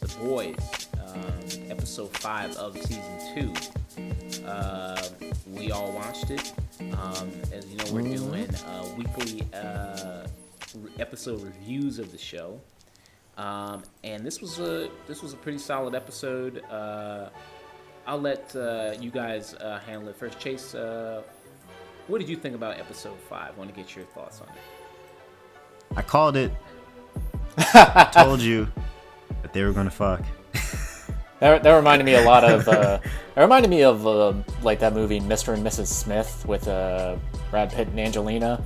The Boys, episode 5 of season 2. We all watched it. As you know, we're doing weekly episode reviews of the show. And this was a pretty solid episode. I'll let you guys handle it first. Chase, what did you think about episode 5? I want to get your thoughts on it. I called it. I told you that they were gonna fuck. That reminded me a lot of. It reminded me of like that movie Mr. and Mrs. Smith with Brad Pitt and Angelina.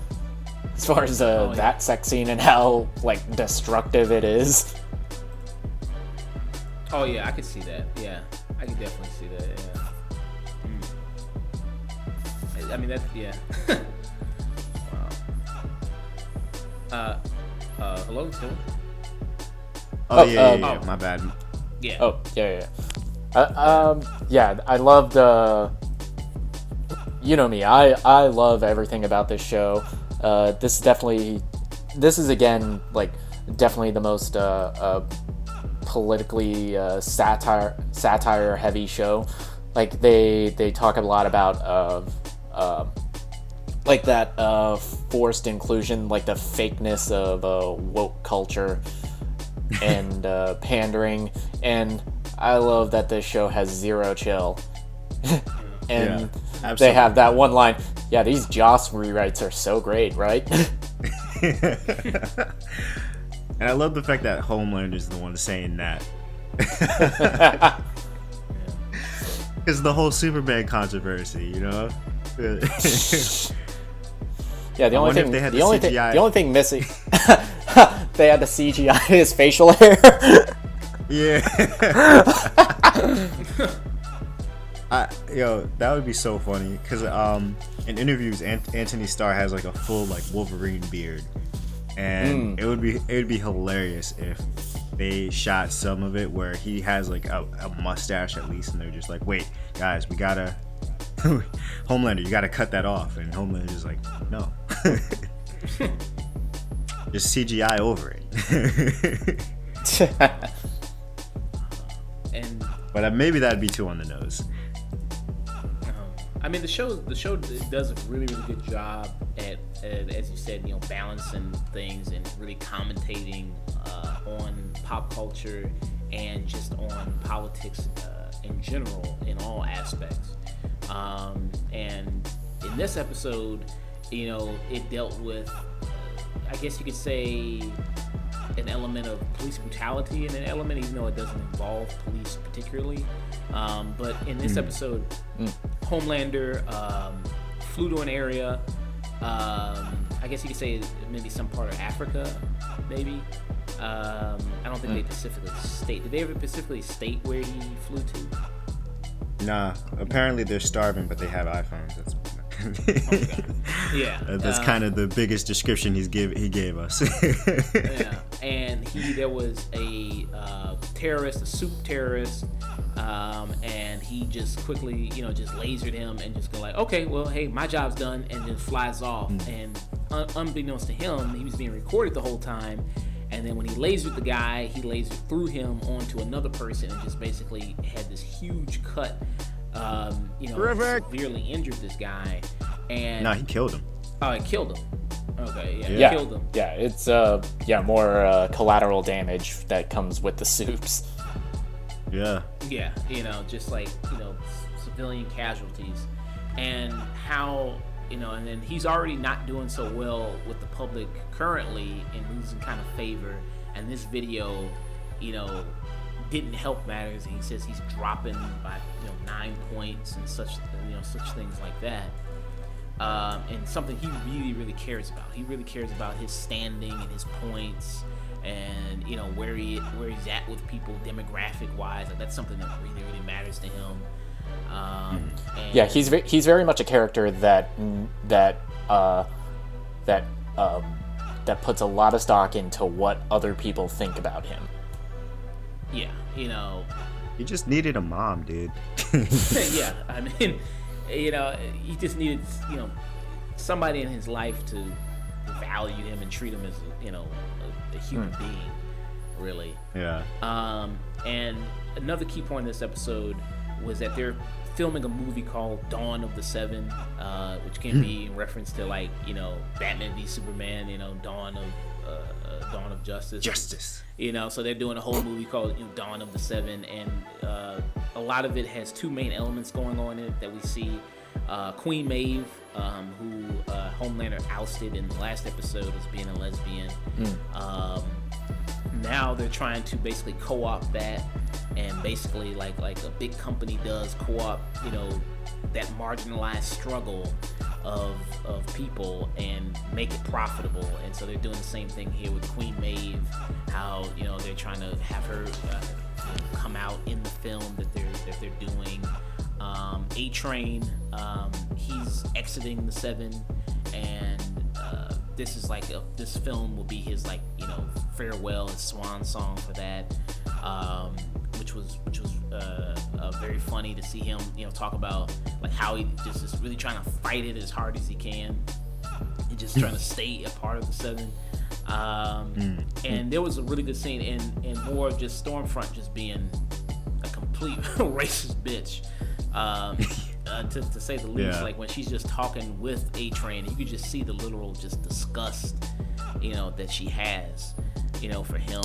As far as that sex scene and how like destructive it is. Oh yeah, I could see that. Yeah, I could definitely see that. Yeah. I mean that's wow. Hello, still? Yeah, my bad. Yeah. Oh, yeah. Yeah, I loved, you know me, I love everything about this show. This is again, like, definitely the most, politically, satire heavy show. Like, they talk a lot about, like that, forced inclusion, like the fakeness of, woke culture. And pandering, and I love that this show has zero chill. And they have that one line, yeah, these Joss rewrites are so great, right? And I love the fact that Homelander is the one saying that. Because the whole Superman controversy, you know? Yeah, the only thing missing they had to CGI his facial hair. Yeah. That would be so funny because in interviews Anthony Starr has like a full like Wolverine beard, and it would be hilarious if they shot some of it where he has like a mustache at least, and they're just like, wait guys, we gotta Homelander, you gotta cut that off, and Homelander's like, no. Just CGI over it. But maybe that'd be too on the nose. I mean, the show does a really, really good job at as you said, balancing things and really commentating on pop culture and just on politics in general in all aspects. And in this episode, it dealt with, I guess you could say, an element of police brutality and an element, even though it doesn't involve police particularly. But in this episode, Homelander flew to an area, I guess you could say maybe some part of Africa, maybe. I don't think they specifically state. Did they ever specifically state where he flew to? Nah, apparently they're starving, but they have iPhones. That's yeah. That's kind of the biggest description he gave us. Yeah, and there was a terrorist, a soup terrorist, and he just quickly, just lasered him and just go like, okay, well, hey, my job's done, and then flies off. And unbeknownst to him, he was being recorded the whole time. And then when he lasered the guy, he lasered through him onto another person and just basically had this huge cut. Severely injured this guy. And no, he killed him. Oh, he killed him. Okay, yeah, he killed him. Yeah, it's more collateral damage that comes with the soups. Yeah. Yeah, just like, civilian casualties. And how, and then he's already not doing so well with the public currently and losing kind of favor. And this video, didn't help matters. And he says he's dropping by, 9 points and such things like that. And something he really, really cares about. He really cares about his standing and his points, and where he's at with people demographic wise. Like, that's something that really, really matters to him. Yeah, he's very much a character that puts a lot of stock into what other people think about him. Yeah, he just needed a mom, dude. Yeah, I mean, he just needed, somebody in his life to value him and treat him as a human being, really. Yeah. And another key point in this episode was that they're filming a movie called Dawn of the Seven, which can be in reference to like Batman v Superman, Dawn of Justice. So they're doing a whole movie called Dawn of the Seven, and a lot of it has two main elements going on in it that we see. Queen Maeve, who Homelander ousted in the last episode as being a lesbian. Now they're trying to basically co-opt that, and basically like a big company does co-opt that marginalized struggle of people and make it profitable. And so they're doing the same thing here with Queen Maeve, how they're trying to have her come out in the film that they're doing. A-Train, he's exiting the Seven, and this is this film will be his farewell, his swan song for that, which was very funny to see him talk about how he just is really trying to fight it as hard as he can and just trying to stay a part of the Seven. And there was a really good scene and more of just Stormfront just being a complete racist bitch. To say the least, when she's just talking with A-Train, you could just see the literal just disgust, that she has, for him.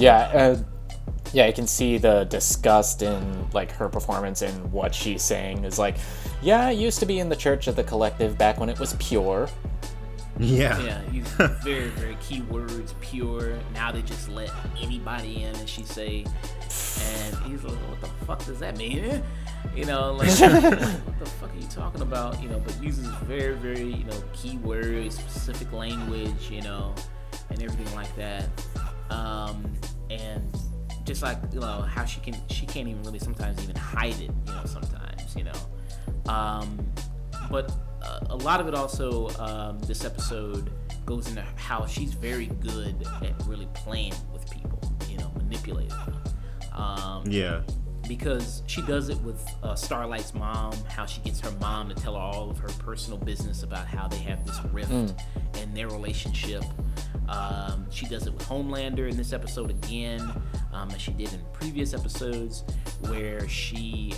You can see the disgust in her performance and what she's saying is I used to be in the Church of the Collective back when it was pure. Yeah, use very, very key words, pure. Now they just let anybody in, and she say, and he's like, what the fuck does that mean? What the fuck are you talking about? But uses very, very, key words, specific language, and everything like that. And just how she can't even really sometimes even hide it, sometimes, but a lot of it also, this episode goes into how she's very good at really playing with people, manipulating them. Because she does it with Starlight's mom, how she gets her mom to tell her all of her personal business about how they have this rift in their relationship. She does it with Homelander in this episode again, as she did in previous episodes, where he's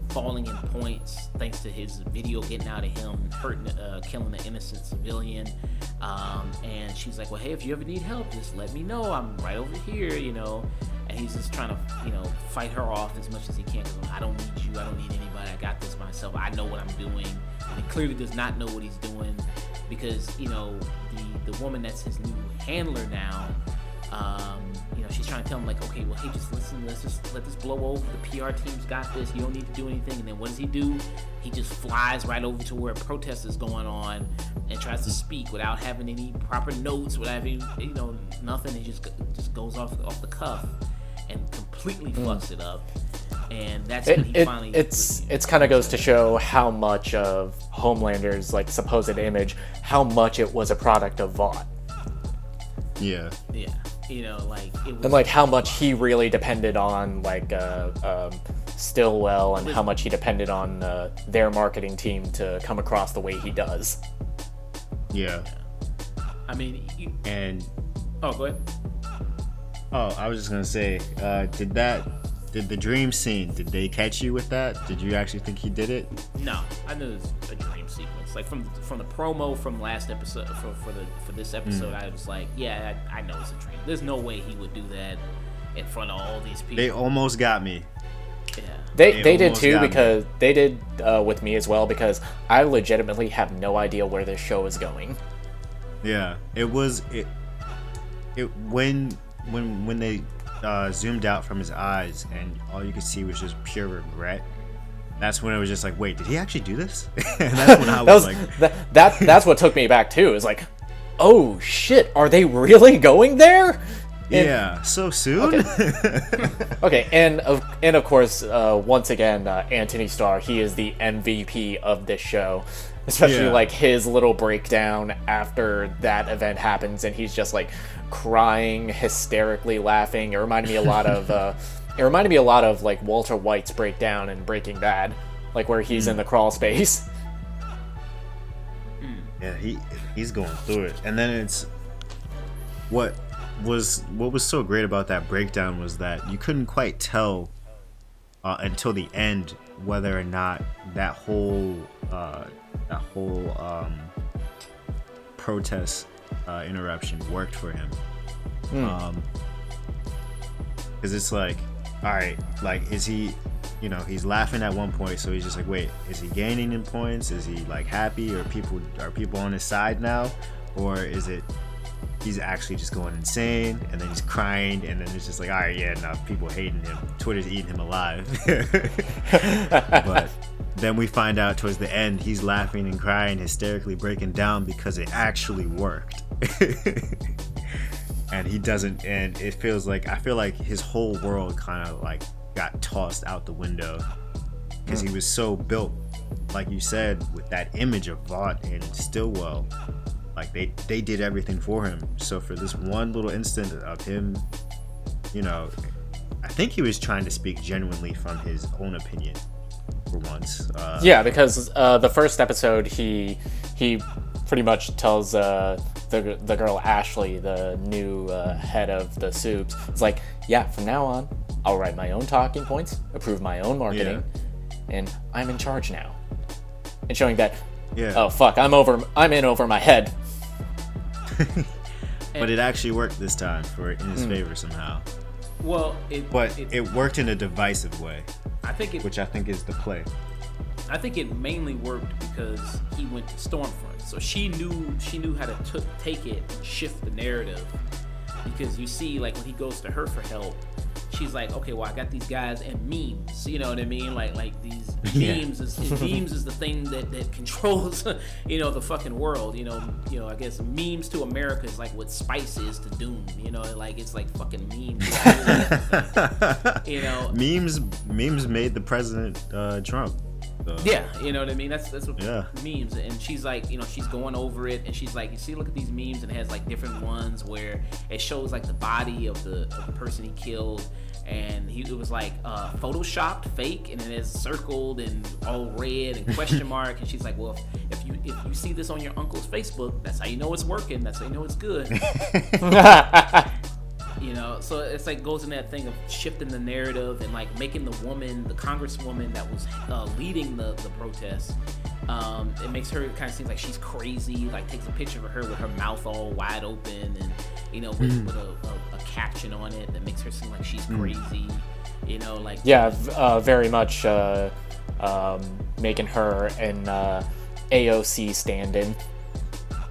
falling in points thanks to his video getting out of him, killing an innocent civilian. And she's like, well, hey, if you ever need help, just let me know. I'm right over here, And he's just trying to, fight her off as much as he can. Because I don't need you. I don't need anybody. I got this myself. I know what I'm doing. And he clearly does not know what he's doing, because the woman that's his new handler now, she's trying to tell him okay, well, hey, just listen. Let's just let this blow over. The PR team's got this. You don't need to do anything. And then what does he do? He just flies right over to where a protest is going on and tries to speak without having any proper notes, without having nothing. He just goes off the cuff and completely fucks it up. And that's when he finally... It's kind of goes to show how much of Homelander's supposed image, how much it was a product of Vought. Yeah. It was, and how much he really depended on Stillwell, and how much he depended on their marketing team to come across the way he does. Yeah. I mean, Oh, go ahead. Oh, I was just gonna say, did the dream scene, did they catch you with that? Did you actually think he did it? No, I knew it was a dream sequence. From the promo from last episode for this episode, I was like, yeah, I know it's a dream. There's no way he would do that in front of all these people. They almost got me. Yeah. They did too, because they did with me as well, because I legitimately have no idea where this show is going. Yeah, when they zoomed out from his eyes and all you could see was just pure regret. That's when it was just wait, did he actually do this? And that's when I was that's what took me back too. Is oh shit, are they really going there? Yeah, so soon. Okay, and of course, once again, Anthony Starr, he is the MVP of this show. Especially his little breakdown after that event happens, and he's just crying, hysterically laughing. It reminded me a lot of Walter White's breakdown in Breaking Bad, where he's in the crawl space. Yeah, he's going through it, and then it's what was so great about that breakdown was that you couldn't quite tell until the end whether or not that whole protest interruption worked for him. Because it's like, all right, like, is he, he's laughing at one point, so he's just like, wait, is he gaining in points? Is he like happy, or are people on his side now, or is it he's actually just going insane, and then he's crying, and then it's just like, all right, yeah, no, people hating him, Twitter's eating him alive. But then we find out towards the end he's laughing and crying, hysterically breaking down because it actually worked. And he doesn't, and it feels like, I feel like his whole world kind of like got tossed out the window because he was so built, like you said, with that image of Vought and Stillwell. Like they did everything for him. So for this one little instant of him, I think he was trying to speak genuinely from his own opinion for once. Yeah, because the first episode he pretty much tells the girl Ashley, the new head of the Soups, it's like, yeah, from now on I'll write my own talking points, approve my own marketing, and I'm in charge now. And showing that, oh fuck, I'm in over my head. But it actually worked this time in his favor somehow. Well, it worked in a divisive way. Which I think is the play. I think it mainly worked because he went to Stormfront, so she knew how to take it and shift the narrative. Because you see, like, when he goes to her for help, she's like, okay, well, I got these guys and memes. You know what I mean? Like these memes memes is the thing that controls, the fucking world. I guess memes to America is like what Spice is to Doom. Like it's like fucking memes. Memes made the president Trump. So. Yeah, you know what I mean? That's what memes. And she's like, she's going over it, and she's like, you see, look at these memes, and it has like different ones where it shows like the body of the person he killed, and it was like photoshopped, fake, and it is circled and all red and question mark. And she's like, well, if you see this on your uncle's Facebook, that's how you know it's working. That's how you know it's good. So it's like goes in that thing of shifting the narrative and like making the congresswoman that was leading the protest. It makes her kind of seem like she's crazy. Like takes a picture of her with her mouth all wide open and with a caption on it that makes her seem like she's crazy. Very much making her an AOC stand-in.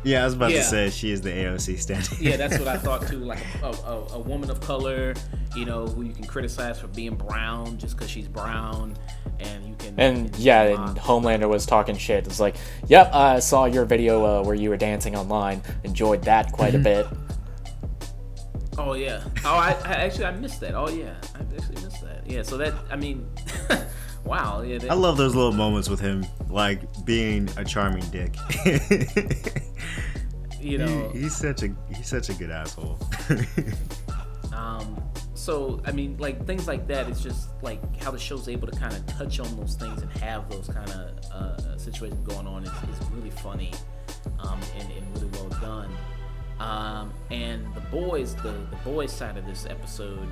Yeah, I was about to say she is the AOC stand-in. Yeah, that's what I thought too. Like a woman of color, who you can criticize for being brown just because she's brown, and you can. And Homelander was talking shit. It's like, yep, I saw your video where you were dancing online. Enjoyed that quite a bit. Oh yeah. Oh, I missed that. Oh yeah, I actually missed that. Yeah. So that, I mean. Wow. Yeah, I love those little moments with him, like being a charming dick. He's such a good asshole. So I mean, like things like that. It's just like how the show's able to kind of touch on those things and have those kind of situations going on is really funny, and really well done. And the boys side of this episode.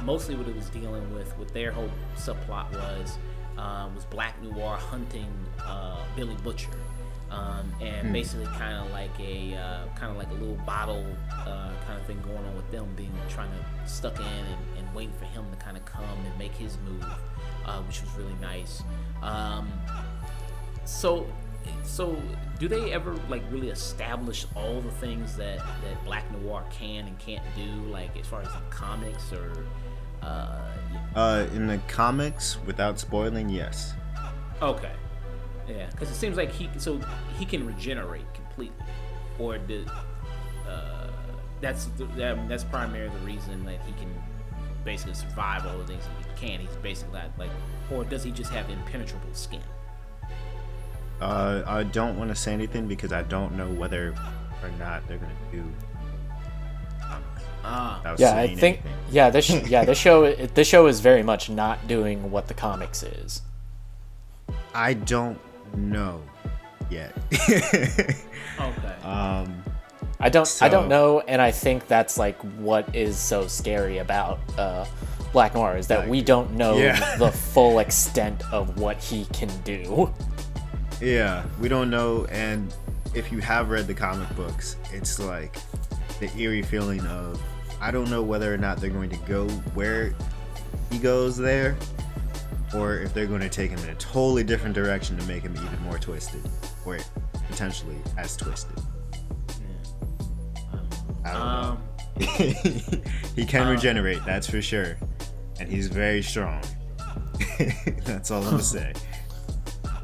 Mostly what it was dealing with their whole subplot was Black Noir hunting Billy Butcher, and basically kind of like a little bottle kind of thing going on with them, trying to stuck in and waiting for him to kind of come and make his move, which was really nice. So do they ever like really establish all the things that Black Noir can and can't do, like as far as the comics or in the comics, without spoiling, yes. Okay. Yeah, because it seems like he can regenerate completely, or that's primarily the reason that he can basically survive all the things he can. He's basically like, or does he just have impenetrable skin? I don't want to say anything because I don't know whether or not they're gonna do. I think this show is very much not doing what the comics is. I don't know. yet. Okay. I don't know, and I think that's like what is so scary about Black Noir is that we don't know the full extent of what he can do. Yeah, we don't know, and if you have read the comic books, it's like the eerie feeling of I don't know whether or not they're going to go where he goes there, or if they're going to take him in a totally different direction to make him even more twisted, or potentially as twisted. I don't know. He can regenerate, that's for sure, and he's very strong. That's all I'm gonna say.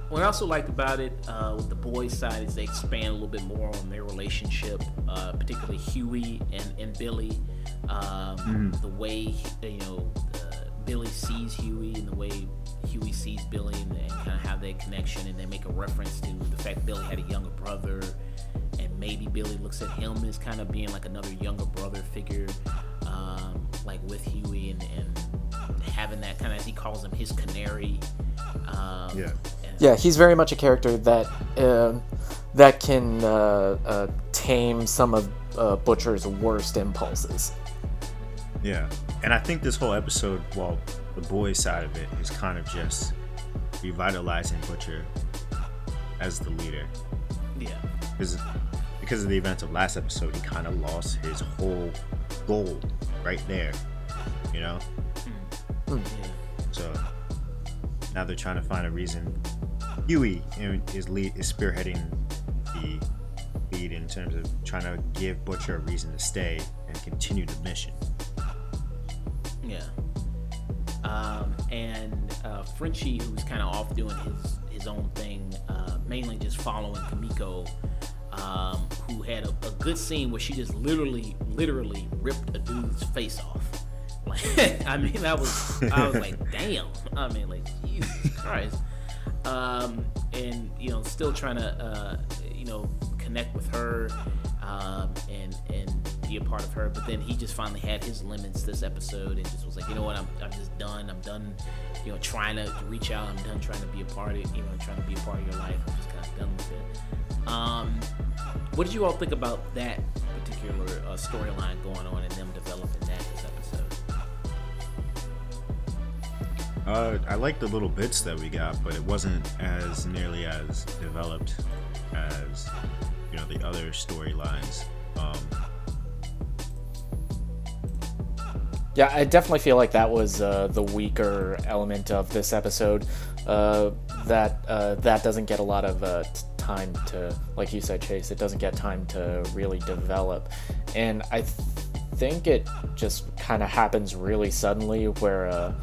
What I also liked about it with the boys' side is they expand a little bit more on their relationship, particularly Huey and Billy. The way Billy sees Huey and the way Huey sees Billy, and kind of have that connection, and they make a reference to the fact Billy had a younger brother, and maybe Billy looks at him as kind of being like another younger brother figure, like with Huey, and having that kind of, as he calls him, his canary. Yeah, he's very much a character that can tame some of Butcher's worst impulses. Yeah, and I think this whole episode, well, the boys' side of it is kind of just revitalizing Butcher as the leader. Yeah. Because of the events of last episode, he kind of lost his whole goal right there, you know? Yeah. So now they're trying to find a reason. Huey is spearheading the lead in terms of trying to give Butcher a reason to stay and continue the mission. Yeah. And Frenchie, who's kind of off doing his own thing, mainly just following Kimiko, who had a good scene where she just literally ripped a dude's face off. Like, I mean, I was like, damn. I mean, like, Jesus Christ. And still trying to connect with her, and be a part of her. But then he just finally had his limits this episode, and just was like, you know what, I'm just done. I'm done, trying to reach out. I'm done trying to be a part of, trying to be a part of your life. I'm just kind of done with it. What did you all think about that particular storyline going on and them developing that this episode? I like the little bits that we got, but it wasn't as nearly as developed as the other storylines. Yeah, I definitely feel like that was the weaker element of this episode. That doesn't get a lot of time to, like you said, Chase. It doesn't get time to really develop, and I think it just kind of happens really suddenly, where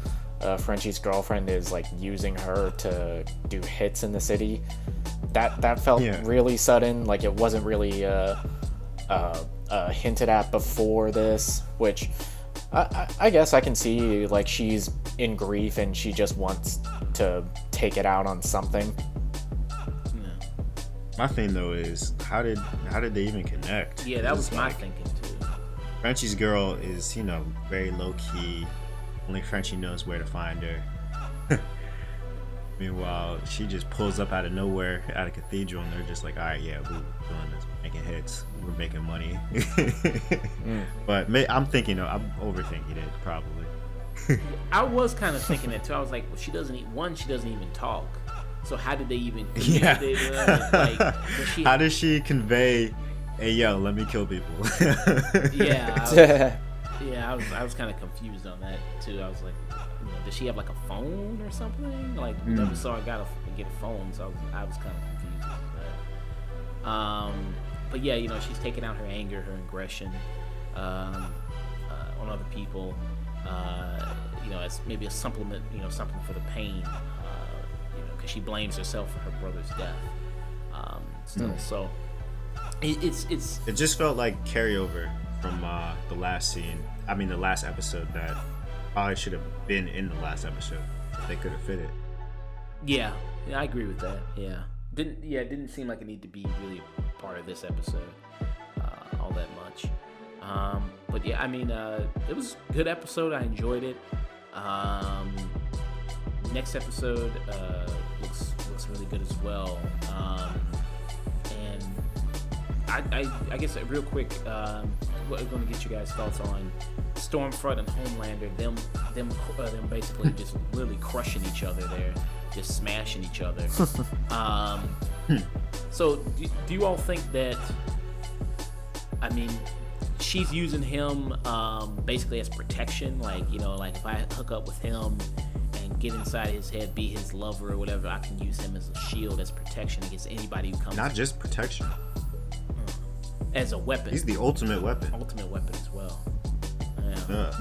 Frenchie's girlfriend is like using her to do hits in the city. That felt really sudden. Like, it wasn't really hinted at before this, which I guess I can see. Like, she's in grief and she just wants to take it out on something. My thing though is how did they even connect? Yeah, that was my thinking too. Frenchie's girl is very low key. Only Frenchie knows where to find her. Meanwhile, she just pulls up out of nowhere at a cathedral, and they're just like, all right, yeah, we're doing this, making hits, we're making money. But I'm thinking, I'm overthinking it, probably. I was kind of thinking that too. I was like, well, she doesn't even talk. So how did they even communicate? How does she convey, hey, yo, let me kill people? Yeah, I was kind of confused on that too. I was like, does she have like a phone or something? Like, never saw her get a phone, so I was kind of confused with that. But yeah, she's taking out her anger, her aggression on other people. As maybe a supplement, something for the pain. Because she blames herself for her brother's death. So it just felt like carryover from the last episode that probably should have been in the last episode if they could have fit it. Yeah, I agree with that. It didn't seem like it needed to be really part of this episode all that much. But yeah, I mean, it was a good episode. I enjoyed it. Next episode looks really good as well. I guess real quick, we're going to get you guys' thoughts on Stormfront and Homelander. Them basically just really crushing each other there, just smashing each other. So do you all think that? I mean, she's using him basically as protection, like like if I hook up with him and get inside his head, be his lover or whatever, I can use him as a shield, as protection against anybody who comes. Not just protection. As a weapon. He's the ultimate weapon. Ultimate weapon as well. Yeah.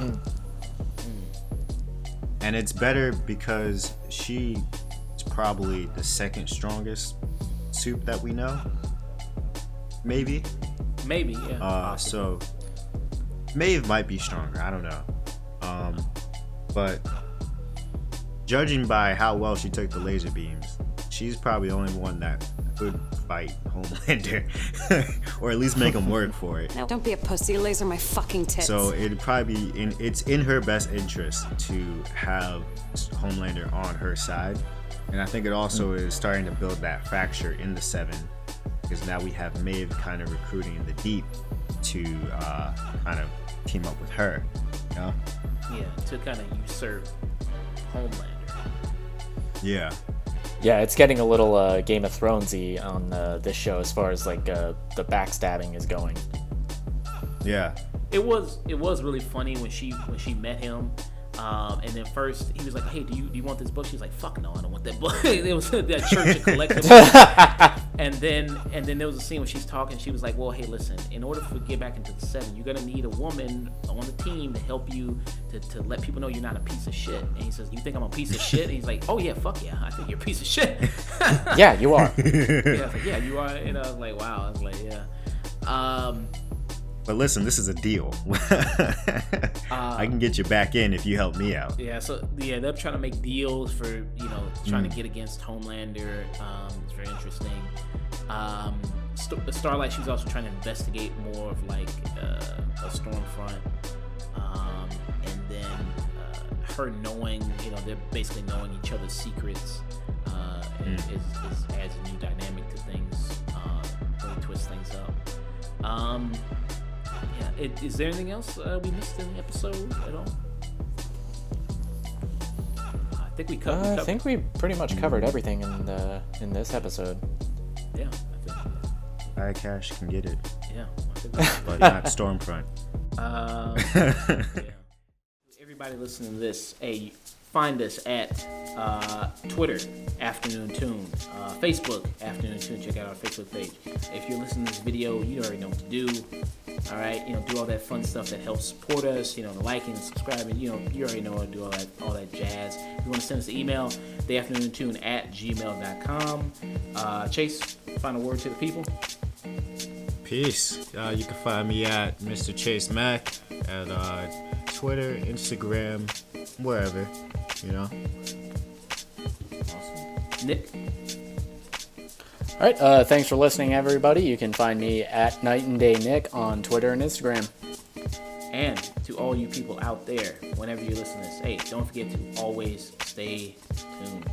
And it's better because she is probably the second strongest soup that we know. Maybe, yeah. So Maeve might be stronger. I don't know. But judging by how well she took the laser beams, she's probably the only one that could fight Homelander, or at least make him work for it. No, don't be a pussy. Laser my fucking tits. So it'd probably be it's in her best interest to have Homelander on her side, and I think it also is starting to build that fracture in the Seven, because now we have Maeve kind of recruiting in the Deep to kind of team up with her, you know? Yeah, to kind of usurp Homelander. Yeah. Yeah, it's getting a little Game of Thronesy on this show as far as like the backstabbing is going. Yeah. It was really funny when she met him. And then first he was like, "Hey, do you want this book?" She was like, "Fuck no, I don't want that book." It was that church of collectibles. and then there was a scene where she's talking. She was like, "Well, hey, listen. In order to get back into the Seven, you're gonna need a woman on the team to help you to let people know you're not a piece of shit." And he says, "You think I'm a piece of shit?" And he's like, "Oh yeah, fuck yeah, I think you're a piece of shit." Yeah, you are. Yeah, I was like, yeah, you are. And I was like, wow. I was like, yeah. But listen, this is a deal. I can get you back in if you help me out. Yeah, so yeah, they're trying to make deals for trying to get against Homelander. It's very interesting. Starlight, she's also trying to investigate more of like a Stormfront, and then her knowing, they're basically knowing each other's secrets, is adds a new dynamic to things, really twist things up. Yeah, is there anything else we missed in the episode at all? I think we covered. I think we pretty much covered everything in this episode. Yeah, I think. Alright, Cash can get it. Yeah, I think But not Stormfront. Yeah. Everybody listening to this, hey, find us at Twitter, Afternoon Tune, Facebook, Afternoon Tune. Check out our Facebook page. If you're listening to this video, you already know what to do. All right, do all that fun stuff that helps support us. The liking, subscribing. You already know how to do all that jazz. If you want to send us an email, theafternoontune@gmail.com. Chayse, final word to the people. Peace. You can find me at Mr. Chayse Mac at Twitter, Instagram, wherever, Awesome. Nick. All right, thanks for listening, everybody. You can find me at Night and Day Nick on Twitter and Instagram. And to all you people out there, whenever you listen to this, hey, don't forget to always stay tuned.